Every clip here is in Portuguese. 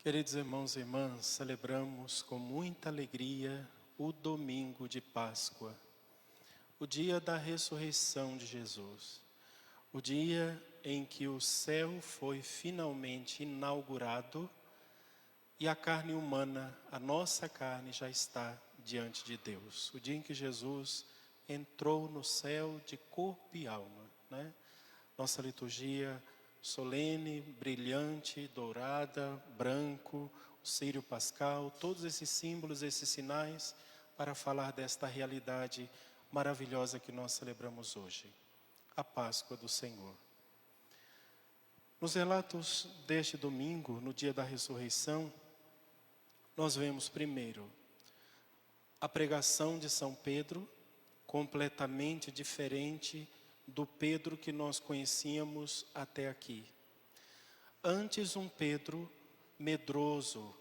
Queridos irmãos e irmãs, celebramos com muita alegria o domingo de Páscoa, o dia da ressurreição de Jesus, o dia em que o céu foi finalmente inaugurado e a carne humana, a nossa carne, já está diante de Deus. O dia em que Jesus entrou no céu de corpo e alma, né? Nossa liturgia solene, brilhante, dourada, branco, o círio pascal, todos esses símbolos, esses sinais para falar desta realidade maravilhosa que nós celebramos hoje, a Páscoa do Senhor. Nos relatos deste domingo, no dia da ressurreição, nós vemos primeiro a pregação de São Pedro, completamente diferente do Pedro que nós conhecíamos até aqui. Antes, um Pedro medroso,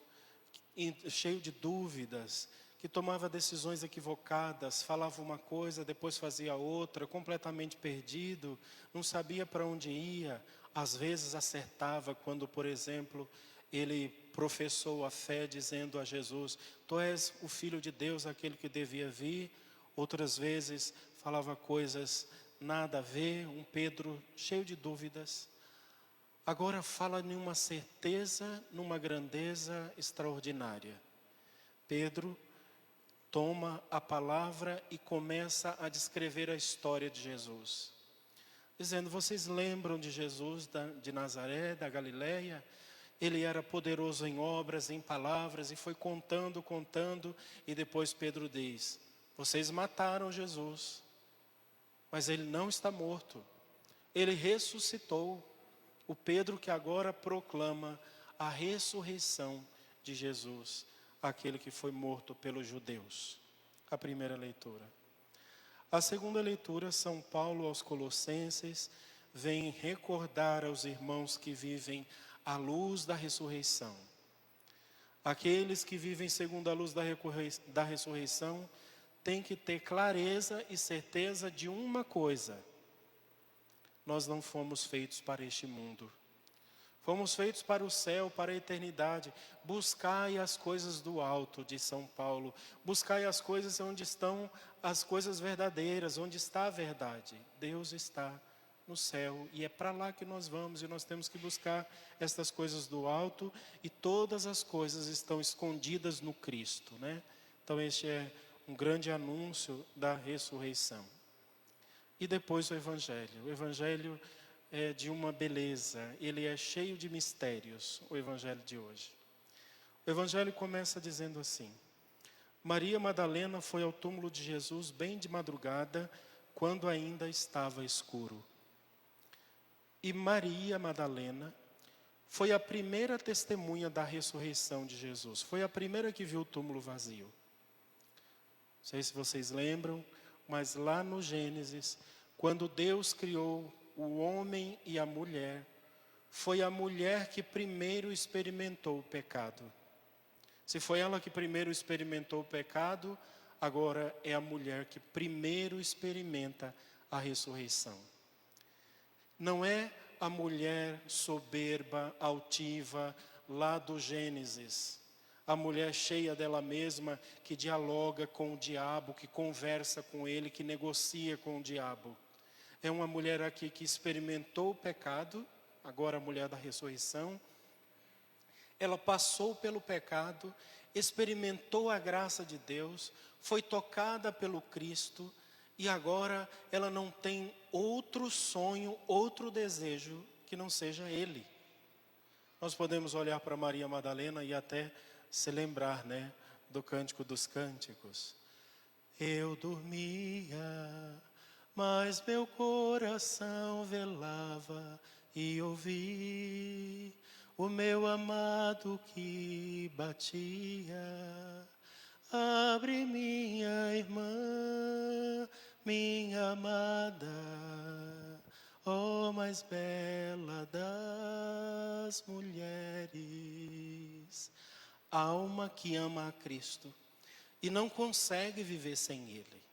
cheio de dúvidas, que tomava decisões equivocadas, falava uma coisa, depois fazia outra, completamente perdido, não sabia para onde ia, às vezes acertava quando, por exemplo, ele professou a fé dizendo a Jesus: Tu és o Filho de Deus, aquele que devia vir. Outras vezes falava coisas nada a ver, um Pedro cheio de dúvidas. Agora fala numa certeza, numa grandeza extraordinária. Pedro toma a palavra e começa a descrever a história de Jesus, dizendo: vocês lembram de Jesus de Nazaré, da Galileia? Ele era poderoso em obras, em palavras, e foi contando, e depois Pedro diz: vocês mataram Jesus, mas ele não está morto, ele ressuscitou. O Pedro que agora proclama a ressurreição de Jesus, aquele que foi morto pelos judeus. A primeira leitura. A segunda leitura, São Paulo aos Colossenses vem recordar aos irmãos que vivem à luz da ressurreição. Aqueles que vivem segundo a luz da ressurreição têm que ter clareza e certeza de uma coisa: nós não fomos feitos para este mundo. Fomos feitos para o céu, para a eternidade. Buscai as coisas do alto, diz São Paulo. Buscai as coisas onde estão as coisas verdadeiras, onde está a verdade. Deus está no céu e é para lá que nós vamos, e nós temos que buscar estas coisas do alto, e todas as coisas estão escondidas no Cristo, né? Então este é um grande anúncio da ressurreição. E depois o Evangelho. O Evangelho é de uma beleza, ele é cheio de mistérios, o Evangelho de hoje. O Evangelho começa dizendo assim: Maria Madalena foi ao túmulo de Jesus bem de madrugada, quando ainda estava escuro. E Maria Madalena foi a primeira testemunha da ressurreição de Jesus, foi a primeira que viu o túmulo vazio. Não sei se vocês lembram, mas lá no Gênesis, quando Deus criou o homem e a mulher, foi a mulher que primeiro experimentou o pecado. Se foi ela que primeiro experimentou o pecado, agora é a mulher que primeiro experimenta a ressurreição. Não é a mulher soberba, altiva, lá do Gênesis, a mulher cheia dela mesma, que dialoga com o diabo, que conversa com ele, que negocia com o diabo. É uma mulher aqui que experimentou o pecado, agora a mulher da ressurreição. Ela passou pelo pecado, experimentou a graça de Deus, foi tocada pelo Cristo, e agora ela não tem outro sonho, outro desejo que não seja Ele. Nós podemos olhar para Maria Madalena e até se lembrar, né, do Cântico dos Cânticos. Eu dormia, mas meu coração velava, e ouvi o meu amado que batia. Abre, minha irmã, minha amada, ó mais bela das mulheres. Alma que ama a Cristo e não consegue viver sem Ele.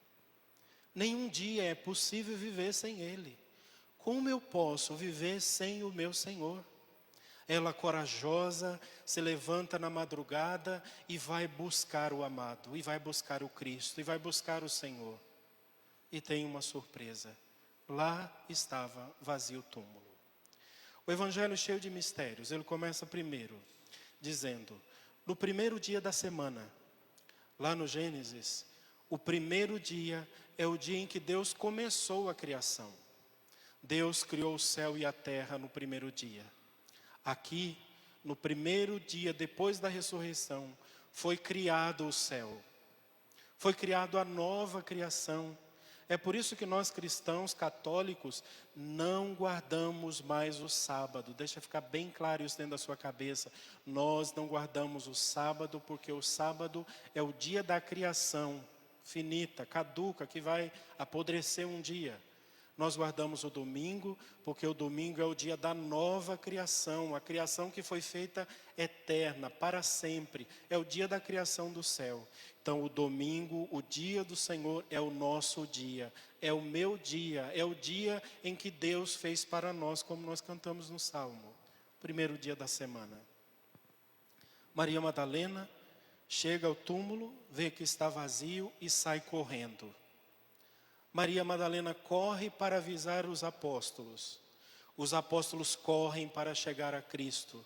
Nenhum dia é possível viver sem Ele. Como eu posso viver sem o meu Senhor? Ela, corajosa, se levanta na madrugada e vai buscar o amado, e vai buscar o Cristo, e vai buscar o Senhor. E tem uma surpresa. Lá estava vazio o túmulo. O Evangelho é cheio de mistérios. Ele começa primeiro dizendo, no primeiro dia da semana, lá no Gênesis, o primeiro dia é o dia em que Deus começou a criação. Deus criou o céu e a terra no primeiro dia. Aqui, no primeiro dia depois da ressurreição, foi criado o céu. Foi criado a nova criação. É por isso que nós cristãos católicos não guardamos mais o sábado. Deixa ficar bem claro isso dentro da sua cabeça. Nós não guardamos o sábado porque o sábado é o dia da criação finita, caduca, que vai apodrecer um dia. Nós guardamos o domingo, porque o domingo é o dia da nova criação, a criação que foi feita eterna, para sempre. É o dia da criação do céu. Então o domingo, o dia do Senhor, é o nosso dia, é o meu dia, é o dia em que Deus fez para nós, como nós cantamos no Salmo. Primeiro dia da semana. Maria Madalena chega ao túmulo, vê que está vazio e sai correndo. Maria Madalena corre para avisar os apóstolos. Os apóstolos correm para chegar a Cristo.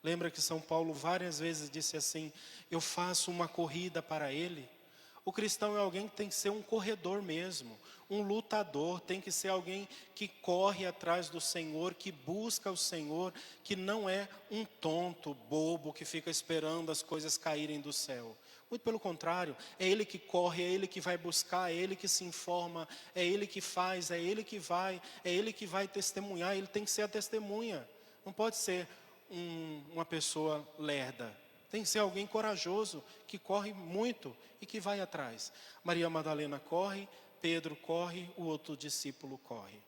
Lembra que São Paulo várias vezes disse assim, eu faço uma corrida para Ele? O cristão é alguém que tem que ser um corredor mesmo, um lutador, tem que ser alguém que corre atrás do Senhor, que busca o Senhor, que não é um tonto, bobo, que fica esperando as coisas caírem do céu. Muito pelo contrário, é ele que corre, é ele que vai buscar, é ele que se informa, é ele que faz, é ele que vai testemunhar, ele tem que ser a testemunha. Não pode ser uma pessoa lerda, tem que ser alguém corajoso, que corre muito e que vai atrás. Maria Madalena corre, Pedro corre, o outro discípulo corre.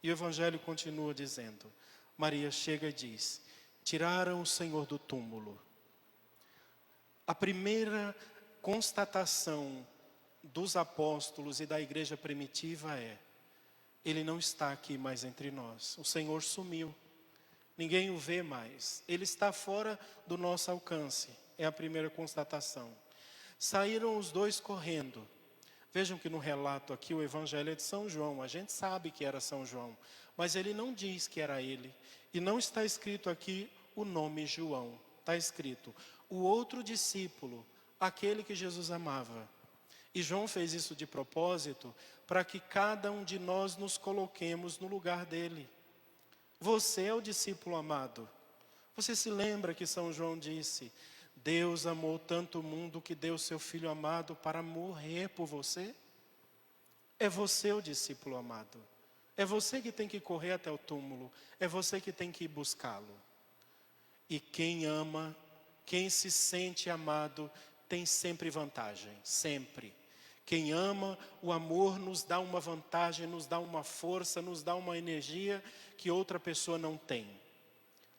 E o Evangelho continua dizendo, Maria chega e diz, tiraram o Senhor do túmulo. A primeira constatação dos apóstolos e da igreja primitiva é, Ele não está aqui mais entre nós, o Senhor sumiu, ninguém o vê mais, Ele está fora do nosso alcance, é a primeira constatação. Saíram os dois correndo. Vejam que no relato aqui o Evangelho é de São João, a gente sabe que era São João, mas ele não diz que era ele, e não está escrito aqui o nome João, está escrito o outro discípulo, aquele que Jesus amava. E João fez isso de propósito, para que cada um de nós nos coloquemos no lugar dele. Você é o discípulo amado. Você se lembra que São João disse, Deus amou tanto o mundo que deu seu Filho amado para morrer por você? É você o discípulo amado. É você que tem que correr até o túmulo. É você que tem que ir buscá-lo. E quem ama, quem se sente amado, tem sempre vantagem, sempre. Quem ama, o amor nos dá uma vantagem, nos dá uma força, nos dá uma energia que outra pessoa não tem.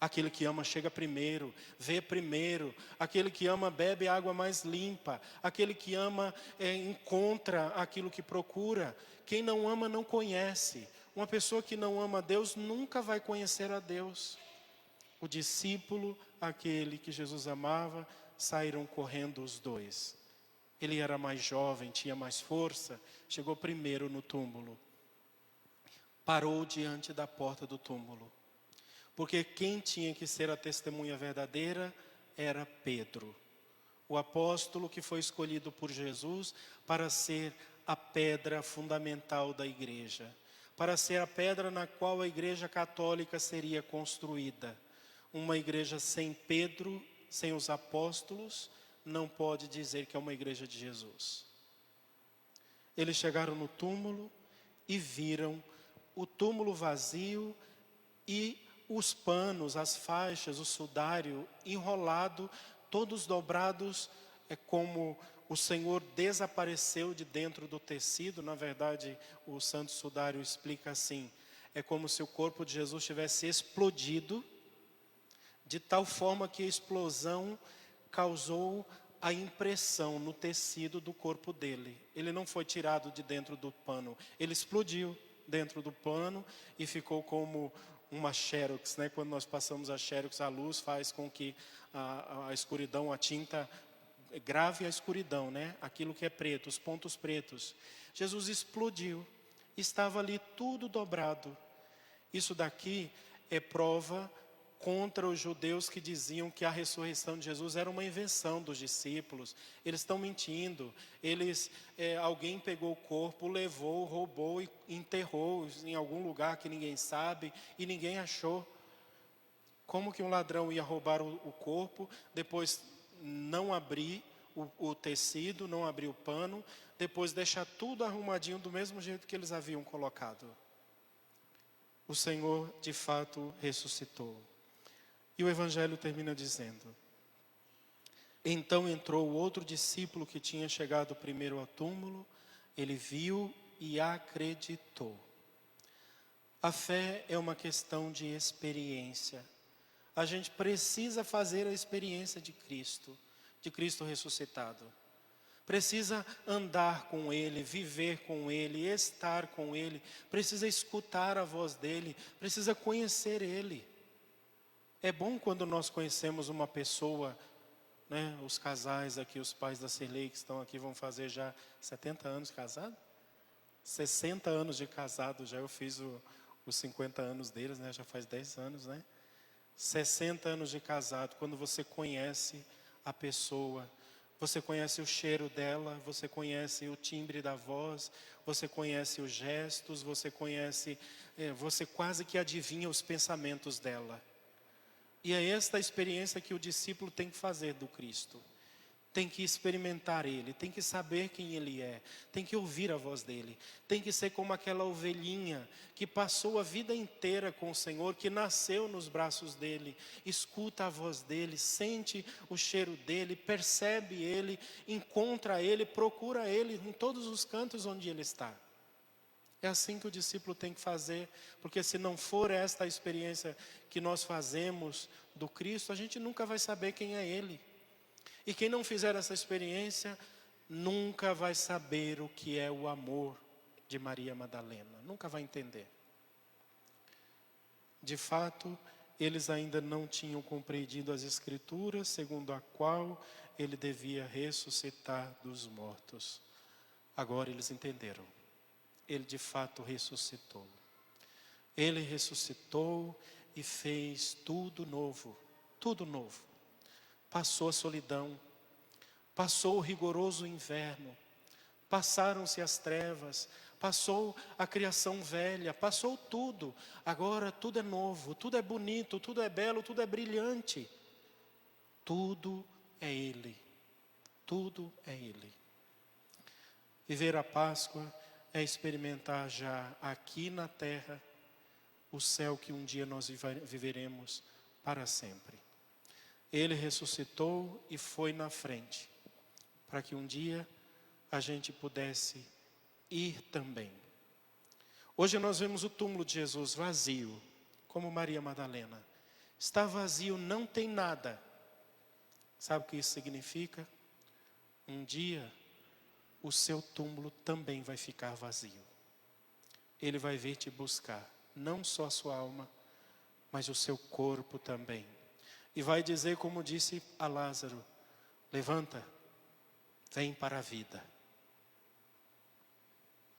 Aquele que ama chega primeiro, vê primeiro. Aquele que ama bebe água mais limpa. Aquele que ama encontra aquilo que procura. Quem não ama não conhece. Uma pessoa que não ama a Deus nunca vai conhecer a Deus. O discípulo, aquele que Jesus amava, saíram correndo os dois. Ele era mais jovem, tinha mais força, chegou primeiro no túmulo. Parou diante da porta do túmulo. Porque quem tinha que ser a testemunha verdadeira era Pedro. O apóstolo que foi escolhido por Jesus para ser a pedra fundamental da igreja. Para ser a pedra na qual a igreja católica seria construída. Uma igreja sem Pedro, sem os apóstolos, não pode dizer que é uma igreja de Jesus. Eles chegaram no túmulo e viram o túmulo vazio e os panos, as faixas, o sudário enrolado, todos dobrados, é como o Senhor desapareceu de dentro do tecido. Na verdade, o Santo Sudário explica assim, é como se o corpo de Jesus tivesse explodido, de tal forma que a explosão causou a impressão no tecido do corpo dele. Ele não foi tirado de dentro do pano, ele explodiu dentro do pano e ficou como uma xerox, né? Quando nós passamos a xerox, a luz faz com que a escuridão, a tinta grave a escuridão, né? Aquilo que é preto, os pontos pretos. Jesus explodiu, estava ali tudo dobrado. Isso daqui é prova contra os judeus que diziam que a ressurreição de Jesus era uma invenção dos discípulos. Eles estão mentindo. Alguém pegou o corpo, levou, roubou e enterrou em algum lugar que ninguém sabe e ninguém achou. Como que um ladrão ia roubar o corpo, depois não abrir o tecido, não abrir o pano, depois deixar tudo arrumadinho do mesmo jeito que eles haviam colocado? O Senhor de fato ressuscitou. E o Evangelho termina dizendo: então entrou o outro discípulo que tinha chegado primeiro ao túmulo, ele viu e acreditou. A fé é uma questão de experiência. A gente precisa fazer a experiência de Cristo ressuscitado. Precisa andar com Ele, viver com Ele, estar com Ele. Precisa escutar a voz dEle, precisa conhecer Ele. É bom quando nós conhecemos uma pessoa, né? Os casais aqui, os pais da Cirlei que estão aqui vão fazer já 70 anos casados? 60 anos de casado, já eu fiz os 50 anos deles, né? Já faz 10 anos, né? 60 anos de casado, quando você conhece a pessoa, você conhece o cheiro dela, você conhece o timbre da voz, você conhece os gestos, você quase que adivinha os pensamentos dela. E é esta a experiência que o discípulo tem que fazer do Cristo. Tem que experimentar Ele, tem que saber quem Ele é, tem que ouvir a voz dEle. Tem que ser como aquela ovelhinha que passou a vida inteira com o Senhor, que nasceu nos braços dEle, escuta a voz dEle, sente o cheiro dEle, percebe Ele, encontra Ele, procura Ele em todos os cantos onde Ele está. É assim que o discípulo tem que fazer, porque se não for esta a experiência que nós fazemos do Cristo, a gente nunca vai saber quem é Ele. E quem não fizer essa experiência, nunca vai saber o que é o amor de Maria Madalena, nunca vai entender. De fato, eles ainda não tinham compreendido as Escrituras, segundo a qual Ele devia ressuscitar dos mortos. Agora eles entenderam. Ele de fato ressuscitou. Ele ressuscitou e fez tudo novo. Tudo novo. Passou a solidão. Passou o rigoroso inverno. Passaram-se as trevas. Passou a criação velha. Passou tudo. Agora tudo é novo. Tudo é bonito. Tudo é belo. Tudo é brilhante. Tudo é Ele. Tudo é Ele. Viver a Páscoa é experimentar já aqui na terra o céu que um dia nós viveremos para sempre. Ele ressuscitou e foi na frente, para que um dia a gente pudesse ir também. Hoje nós vemos o túmulo de Jesus vazio, como Maria Madalena. Está vazio, não tem nada. Sabe o que isso significa? Um dia o seu túmulo também vai ficar vazio. Ele vai vir te buscar, não só a sua alma, mas o seu corpo também. E vai dizer como disse a Lázaro: levanta, vem para a vida.